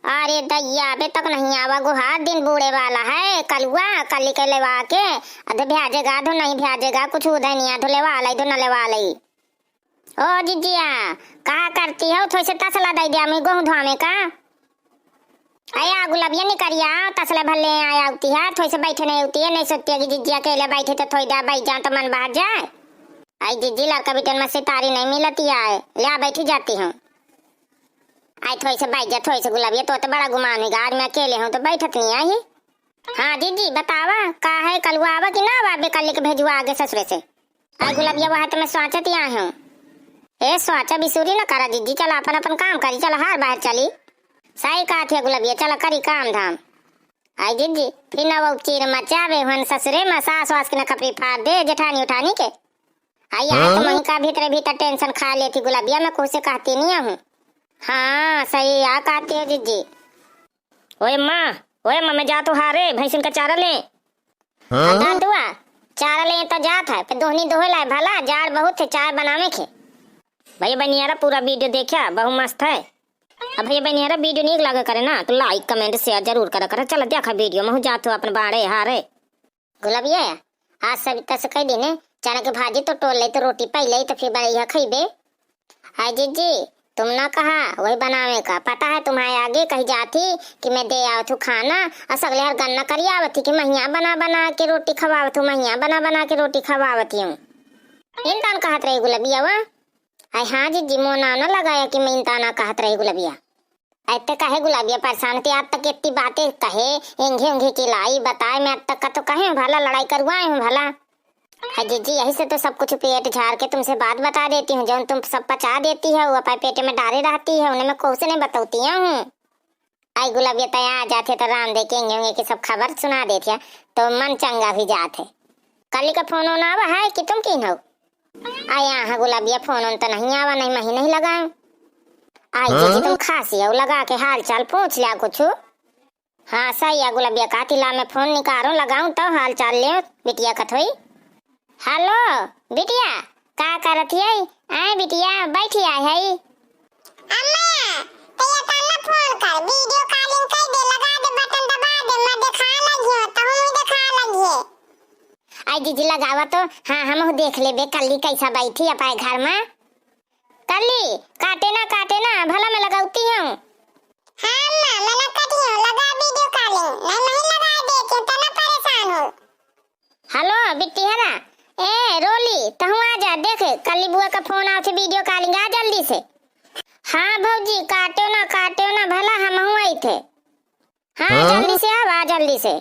अरे दैया अबे तक नहीं आवा गुहार दिन बूढ़े वाला है कलुआ कल के लेवा के अधे भेजेगा धो नहीं भेजेगा कुछ उधर नहीं आधो लेवा लाई धो न लेवा लाई। ओ जिजिया कहा करती हो थोड़ी से तसला दे दिया मैं गेहूं धोने का आया गुलाबिया नहीं करिया तसला भले आया होती है थोड़ी से बैठे नहीं होती है नहीं सोचती है कि जिजिया अकेले बैठे तो थोड़ी देर बैठ जाए तो मन बाहर जाए। आई जिजी लड़का बेटन में सितारी नहीं मिलती है ले बैठी जाती हूँ। आई थोड़ी से बैठ जा थोड़ी से गुलाबिया तो बड़ा गुमान होगा आज मैं अकेले हूँ तो बैठत नहीं आई। हाँ जीजी बतावा का है कलुआ आवा कि ना आवा कल लेके भेजुआ आगे ससुरे से। आई गुलाबिया वहाँ तो मैं स्वाचत ही आई हूँ। ए स्वाचा बिसूरी ना करा जीजी चला अपन अपन काम करी चला हार बाहर चली सही कहा थी गुलाबिया चला करी काम धाम। आई जीजी फिर ना वो चीर मचावे हन ससुरे में सास वास के न कपड़ी फाड़ दे जेठानी उठानी के। आई तो वहीं का भीतर टेंशन खा लेती गुलाबिया मैं कुछ से कहती नहीं हूँ। हाँ सही आ कहती है जीजी। ओए माँ मैं जा तो हारे भैंसिन का चारा ले। हाँ दुआ चारा ले तो जात है फिर दोहनी दोहे लाए भला जाड़ बहुत है चाय बनावे के। भैया बनियारा पूरा वीडियो देखा बहुत मस्त है। अब भैया बनियारा वीडियो नहीं लगा करे ना तो लाइक कमेंट शेयर जरूर करा करे चल देखा वीडियो मैं जात हूँ अपन बाड़े हारे। गुलाबिया आज सब तस कह देने चना की भाजी तो टोल ले तो रोटी पहले तो फिर बढ़िया खइबे। हाय जीजी तुम ना कहा वही बनावे का पता है तुम्हारे आगे कही जाती कि मैं दे आवत हूँ खाना और सगले हर गन्ना करी आवती कि महिया बना बना के रोटी खवावत हूँ महिया बना बना के रोटी खवावती हूँ। इंसान कहत रही गुलाबिया वा आई हाँ जीजी मोना ना लगाया कि मैं इंताना कहत रही गुलाबिया। ऐसे कहे गुलाबिया परेशान थी आज तक इतनी बातें कहे इंघे उंघे की लाई बताए मैं अब तक का तो कहे भला लड़ाई करवाए हूँ भला। हाँ जीजी यही से तो सब कुछ पेट झाड़ के तुमसे बात बता देती हूँ जो तुम सब पचा देती है वो अपने पेट में डाले रहती है उन्हें मैं कुछ नहीं बताती हूँ। आई गुलाबिया तया आ जाते तो राम दे के की सब खबर सुना देती है तो मन चंगा भी जाते। कल का फोन होना आवा है कि तुम किन हो। आया हाँ गुलाबिया फोन तो नहीं आवा नहीं मही नहीं लगाऊं। आई जीजी तुम खासी हो लगा के हाल चाल पूछ लिया कुछ। हाँ सही है गुलाबिया कहती ला मैं फोन निकालूं लगाऊं तो हाल चाल ले बिटिया कथोई। हेलो बिटिया का करत है आए बिटिया बैठी आई है। अम्मा तो ये ताना फोन कर वीडियो कॉलिंग कर दे लगा दे बटन दबा दे मैं दिखा लगी हो तो हम दिखा लगी। आई जीजी लगावा तो हाँ हम देख लेबे कल्ली कैसा बैठी अपने घर में। कल्ली काटे ना भला मैं लगाती हूँ। हाँ अम्मा मैं ना कटी हूँ लगा वीडियो कॉलिंग नहीं लगा देती हूँ तो ना परेशान हो। हेलो बिट्टी हरा ए रोली तो हूँ आ जा देख कल्ली बुआ का फोन आओ थे वीडियो कॉलिंग आ जल्दी से। हाँ भौजी काटो ना भला हम हूँ आई थे। हाँ जल्दी से आ जल्दी से।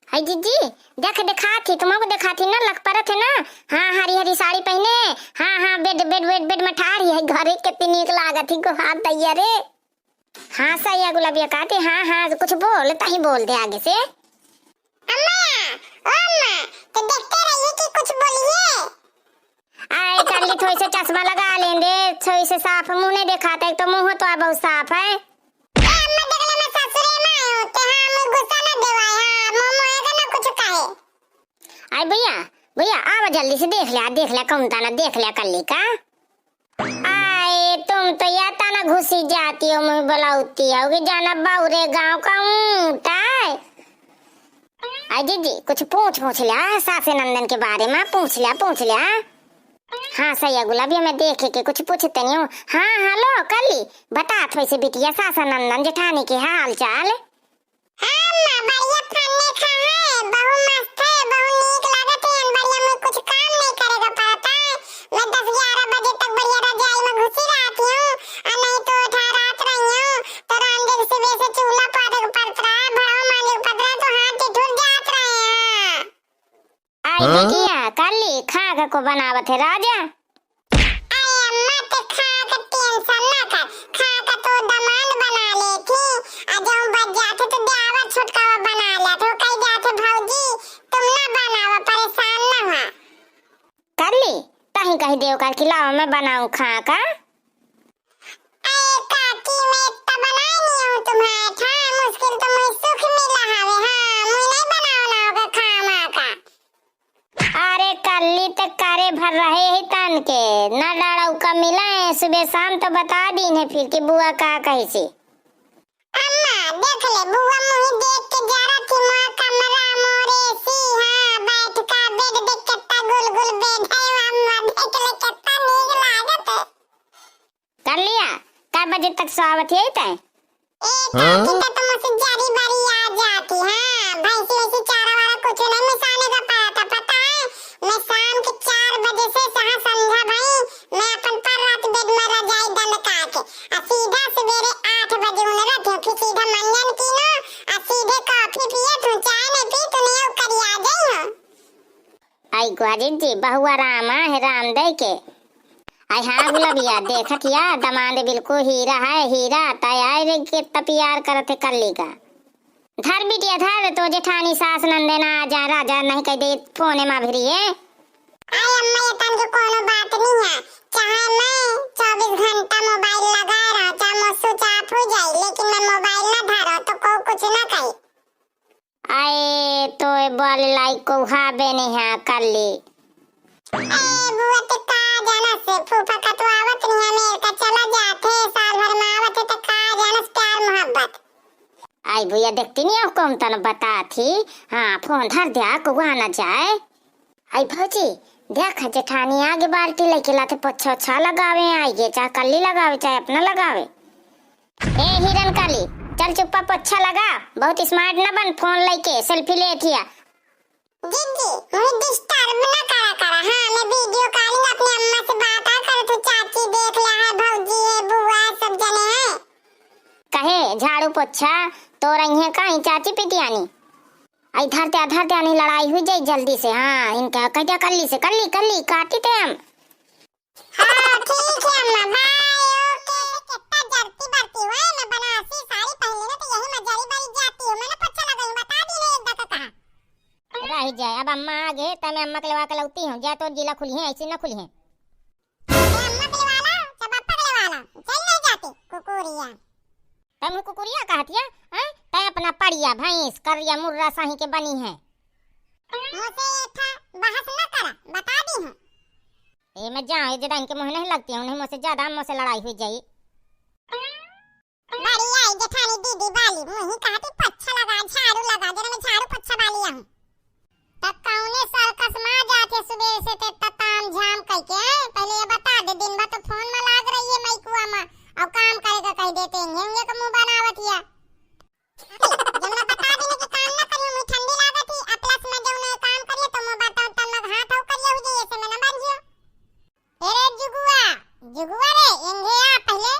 हाय जीजी दिखा थी तुमको दिखा थी ना लग पड़े थे ना। हाँ हरी हरी साड़ी पहने हाँ बेड में ठाड़ी है घरे कितनी नीक लागत थी को हाथ दैया रे। हाँ सही है गुलाबिया कहती हाँ कुछ बोल तही बोल दे आगे से। अम्मा तो देखते रहिए कि कुछ बोलिए। आई कल्ली थोड़ी से चश्मा लगा लेंगे थोड़ी से साफ मुंह नहीं दिखाते तो मुंह तो बहुत साफ है। अम्मा देख ले मैं ससुरे में आई हूं तो हां मुझे गुस्सा ना दिवाए हां मोमो है ना कुछ कहे। आई भैया आवा जल्दी से देख लिया कौन ताना देख लिया कल्ली का। आए तुम तो या ताना घुसी जाती हो मुझे बुलाती हो कि जाना बाउरे गांव का ऊंटा। आई जीजी कुछ पूछ लिया सासे नंदन के बारे में पूछ लिया। हाँ सही है गुलाबिया मैं देखे के कुछ पूछते नहीं हूँ। हाँ हेलो कल्ली बता थोड़ी से बिटिया सासा नंदन जेठानी के हाल चाल। हाँ अम्मा बढ़िया फन्ने खा है बहु मस्त है बहु नीक लागत है बढ़िया मैं कुछ काम नहीं करेगा पता है मैं 10-11 बजे तक बढ़िया रजाई में घुसी रहती हूँ और नहीं तो उठा रात रही हूँ तो रामदेव सुबह से चूल्हा पादक पड़ता है भड़वा मालिक पदरा तो हाथ ठुर जात रहे हैं। आई बिटिया कल्ली खा को बनावत है राजा। अरे अम्मा ते खा का टेंशन ना कर खा का तो दमान बना ले थी आज हम बच जाते तो देवा छुटकावा बना लिया तो कह जाते भौजी तुम ना बनावा परेशान ना हुआ। कल्ली तही कही देव कर खिलाओ मैं बनाऊं खा का। अरे काकी मैं तो बनाई नहीं हूँ तुम्हारे था मुश्किल तो मुझे सुख मिला हवे हाँ मुझे नहीं बनाना होगा खामा का। अरे कल्ली तक करे भर रहे ही तन के न लड़ाऊ का मिला है सुबह शाम तो बता दी है फिर कि बुआ का कही सी। अम्मा देख ले बुआ मुही देख के जरा थी मोर कमरा मोरे सी हां बैठ का बेड देख कितना गुल गुल बेड है अम्मा देख ले कितना नीक लागत है। कर लिया काय बजे तक सोवत है तय काकी तो मुझसे जारी बारी आ जाती हां भैंसी वैसी चारा वाला कुछ नहीं मिसाने का पता है मैं शाम के 4 बजे से सहा संध्या भाई मैं अपन पर रात बेड में रजाई दन काके सीधा सवेरे 8 बजे उन रखो कि सीधा मंजन की ना सीधे कॉफी पिए तो चाय नहीं पी तो नहीं करी आ जाई हो। आई ग्वाजिन जी बहुआ रामा है राम दे के आई हाँ गुलाबिया देखत या दमाद बिल्कुल हीरा है हीरा तैयार कितना प्यार करते कर लेगा धर बिटिया धर तो जेठानी सास नंदना आ जा राजा नहीं कह दे फोने में भिरी है। आई अम्मा ये तन के कोनो बात नहीं है चाहे मैं 24 घंटा मोबाइल लगा रहा चाहे मैं स्विच ऑफ हो जाए लेकिन मैं मोबाइल ना धरा तो को कुछ ना कही। आए तो बोल लाइक को हाबे नहीं है कर ली बुआ तो का जाना से फूफा का तो आवत नहीं अमेरिका चला जाते साल भर में आवत तो का जाना प्यार मोहब्बत। आई भैया देखती नहीं आपको हम तन बता थी हाँ फोन धर दिया को आना जाए। आई भौजी देख जेठानी आगे बाल्टी लेके लाते पोछा अच्छा लगावे आइए चाहे कल्ली लगावे चाहे अपना लगावे। ए हिरन काली चल चुप्पा पोछा लगा बहुत स्मार्ट ना बन फोन लेके सेल्फी ले थिया। दीदी मुझे डिस्टर्ब ना करा हां मैं वीडियो कॉलिंग अपनी अम्मा से बात कर तो चाची देख ले है भौजी है बुआ सब जने हैं। कहे झाड़ू पोछा तो रही है कहीं चाची पिटियानी आई धरते आनी लड़ाई हुई जाए जल्दी से हाँ इनका कह कल्ली से कल्ली काटी थे हम। हां ठीक है अम्मा बाय ओके कितना जल्दी बढ़ती हुई मैं बनारसी साड़ी पहनी ना तो यही मैं जरी बरी जाती हूं मैंने पोछा लगाई बता दी नहीं एक दफा कहा रह जाए अब अम्मा आगे तब मैं अम्मा के लवा के लौती हूँ जा तो जिला खुली है ऐसी ना खुली है अम्मा के वाला सब पापा के वाला चल नहीं जाती कुकुरिया तम कुकुरिया कहतिया हैं तय अपना पड़िया भैंस करिया मुर्रा साही के बनी है मुझसे था बहस ना करा बता दी हूं ए मैं जाऊं जदा इनके मुंह नहीं लगती हूं नहीं मुझसे ज्यादा मुझसे लड़ाई हुई जाई। बढ़िया है जेठानी दीदी वाली मुही कहती पच्छा लगा झाड़ू लगा जरा मैं झाड़ू पच्छा वाली हूं तब कौने सर्कस में जाते सुबह से ते ताम झाम कह के पहले ये बता दे दिन भर तो फोन में लाग रही है मैकुआ में अब काम करेगा कह देते हैं ये का मुंह बनावतिया जब मैं बता देने कि काम ना करियो मुझे ठंडी लागत ही प्लस में जब मैं काम करिए तो मैं बताऊं तब मैं हाथ हो करियो हो जाए ऐसे मैं ना बन जियो अरे जुगुआ रे इंगे आ पहले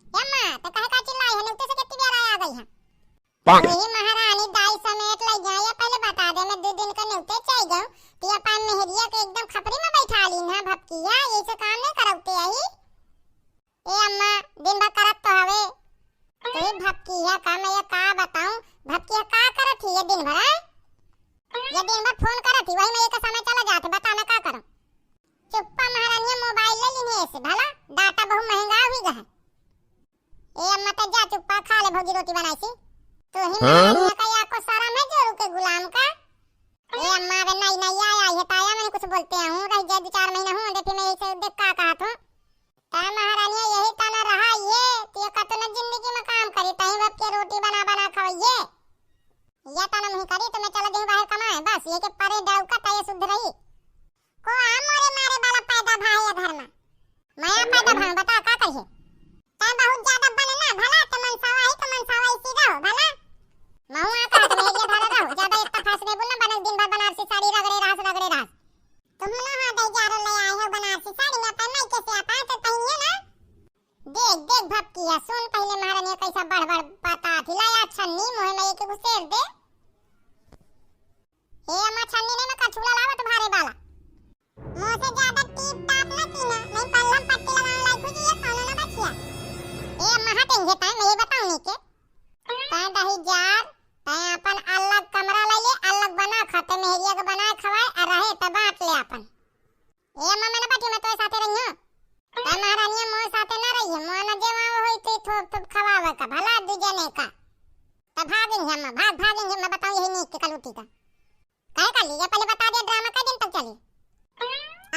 यम्मा तो कहे का चिल्लाई है नुक्ते से कितनी बार आ गई है वही महारानी दाई समेत ले जाए पहले बता दे मैं 2 दिन का नुक्ते चाहिए गऊं तो ये पान मेहरिया के एकदम खपरी में बैठा ली ना भपकिया ये से काम नहीं करौते आई ए अम्मा दिन भर करत तो हवे तो ये भपकिया का मैं ये का बताऊं भपकिया का करत ही ये दिन भर ये दिन भर फोन करत ही वही मैं एक समय चला जाते बता मैं का करूं चुप्पा महारानी मोबाइल ले लेने से भला डाटा बहुत महंगा हुई गा ए अम्मा तो जा चुप्पा खा ले भौजी रोटी बनाई सी तो ही महारानी का या को सारा मैं जोरू के गुलाम का ए अम्मा रे नहीं आया है ताया मैंने कुछ बोलते हूं रह जाए 2-4 महीना हूं देखी मैं इसे देख का कहा था ता महारानी यही तना रहा ये तो कतन जिंदगी में काम करी तई बाप के रोटी बना खाइए या तना नहीं करी तो मैं चला जाऊं बाहर कमाए बस ये के परे डाउ का तय शुद्ध रही को आ मोरे मारे वाला पैदा भाई है घर में मैं पैदा भाई बता का कहिए ता बहुत ज्यादा बनना भला तो मन सवाई सीधा हो भला महू आ का तो ये भला रहो ज्यादा इतना फैशनेबल ना बने दिन भर बनारसी साड़ी रगड़े रास तुम ना हां दे जा ले आए हो बनारसी साड़ी में पहनाई कैसे आता है तो पहनिए ना देख भपकी है सुन पहले महारानी कैसा बड़ पता खिलाया छन्नी मोहे में एक घुसेर दे हे अम्मा छन्नी ने में कछुला लावा तो भारे वाला मुंह से ज्यादा टीप टाप ना की ना नहीं पल्लम पट्टी लगाने लायक हो ये खाना ना बचिया ए अम्मा हटेंगे ता मैं ये बताऊं नहीं के ता दही जार ता अपन अलग कमरा ले ले अलग बना खाते मेहरिया के बनाए खवाए और रहे त बांट ले अपन ए अम्मा मैंने बाटी में तो साथे रही हूं ता महारानी मोह साथे ना रही है मोह ना जेवा होई तो थोप खवावे का भला दुजने का त भागेंगे अम्मा भागेंगे मैं बताऊं यही नहीं के कलूटी का काहे कर लिया पहले बता दे ड्रामा का दिन तक चली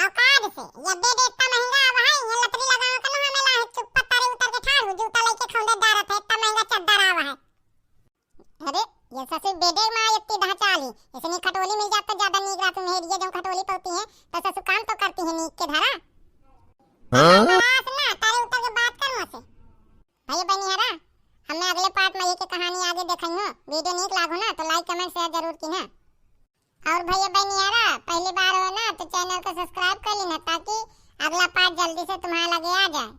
औकात से ये बेड इतना महंगा अब है ये लकड़ी लगाओ का ना हमें ला चुप पत्तारे उतर के ठाड़ जूता लेके खौंदे दारत है इतना महंगा चद्दर आवा है ये ससुर बेडे माँ इतनी ढाचाली इसने खटोली मिल जाता ज्यादा नीक रात में हेरिए जो खटोली पौती है तो ससुर काम तो करती है नीक के धारा ना तारे उतर के बात कर मुझसे भाई बहनी हरा हमें अगले पार्ट में ये की कहानी आगे देखेंगे वीडियो नीक लागो ना तो लाइक कमेंट शेयर जरूर की ना और भैया बहनी हरा पहली बार हो ना तो चैनल को सब्सक्राइब कर लेना ताकि अगला पार्ट जल्दी से तुम्हारे लगे आ जाए।